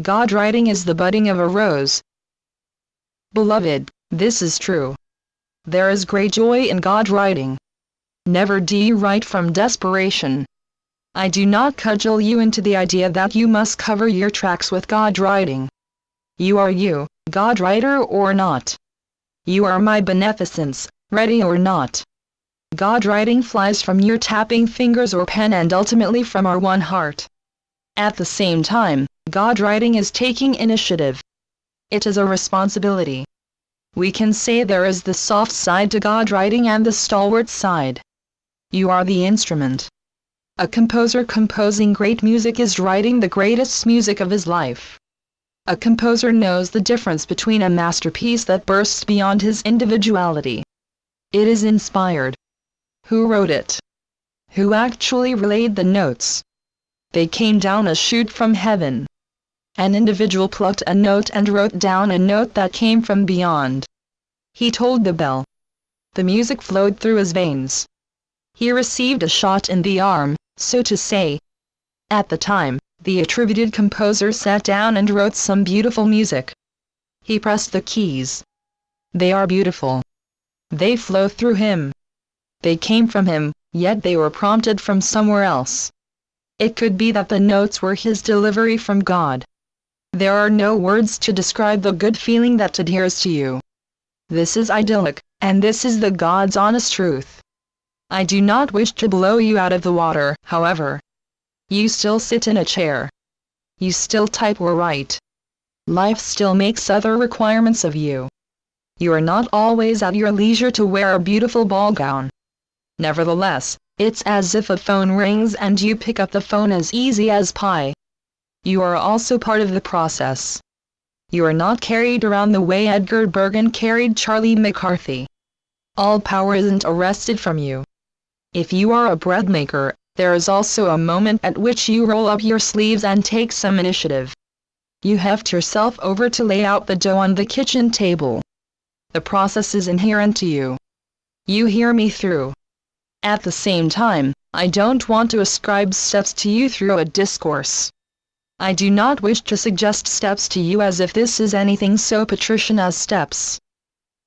Godwriting is the budding of a rose. Beloved, this is true. There is great joy in Godwriting. Never do you write from desperation. I do not cudgel you into the idea that you must cover your tracks with Godwriting. You are you, Godwriter or not. You are my beneficence, ready or not. Godwriting flies from your tapping fingers or pen and ultimately from our one heart. At the same time, Godwriting is taking initiative. It is a responsibility. We can say there is the soft side to Godwriting and the stalwart side. You are the instrument. A composer composing great music is writing the greatest music of his life. A composer knows the difference between a masterpiece that bursts beyond his individuality. It is inspired. Who wrote it? Who actually relayed the notes? They came down a chute from heaven. An individual plucked a note and wrote down a note that came from beyond. He tolled the bell. The music flowed through his veins. He received a shot in the arm, so to say. At the time, the attributed composer sat down and wrote some beautiful music. He pressed the keys. They are beautiful. They flow through him. They came from him, yet they were prompted from somewhere else. It could be that the notes were his delivery from God. There are no words to describe the good feeling that adheres to you. This is idyllic, and this is the God's honest truth. I do not wish to blow you out of the water, however. You still sit in a chair. You still type or write. Life still makes other requirements of you. You are not always at your leisure to wear a beautiful ball gown. Nevertheless, it's as if a phone rings and you pick up the phone as easy as pie. You are also part of the process. You are not carried around the way Edgar Bergen carried Charlie McCarthy. All power isn't arrested from you. If you are a bread maker, there is also a moment at which you roll up your sleeves and take some initiative. You heft yourself over to lay out the dough on the kitchen table. The process is inherent to you. You hear me through. At the same time, I don't want to ascribe steps to you through a discourse. I do not wish to suggest steps to you as if this is anything so patrician as steps.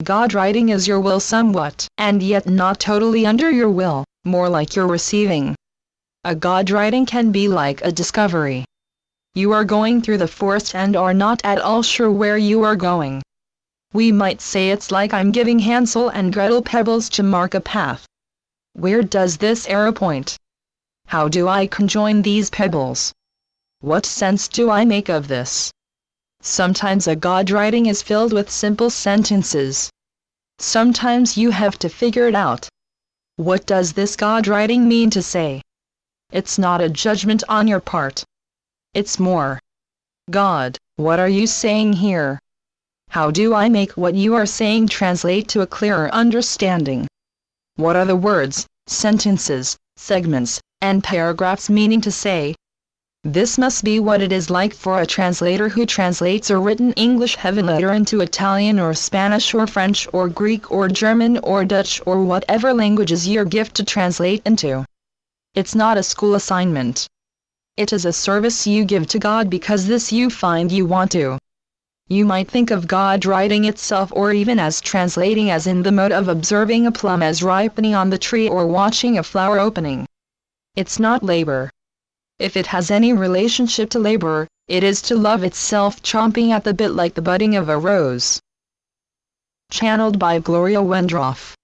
Godwriting is your will somewhat, and yet not totally under your will, more like your receiving. A Godwriting can be like a discovery. You are going through the forest and are not at all sure where you are going. We might say it's like I'm giving Hansel and Gretel pebbles to mark a path. Where does this arrow point? How do I conjoin these pebbles? What sense do I make of this? Sometimes a Godwriting is filled with simple sentences. Sometimes you have to figure it out. What does this Godwriting mean to say? It's not a judgment on your part. It's more. God, what are you saying here? How do I make what you are saying translate to a clearer understanding? What are the words, sentences, segments, and paragraphs meaning to say? This must be what it is like for a translator who translates a written English heaven letter into Italian or Spanish or French or Greek or German or Dutch or whatever language is your gift to translate into. It's not a school assignment. It is a service you give to God because this you find you want to. You might think of Godwriting itself or even as translating as in the mode of observing a plum as ripening on the tree or watching a flower opening. It's not labor. If it has any relationship to labor, it is to love itself chomping at the bit like the budding of a rose. Channeled by Gloria Wendroff.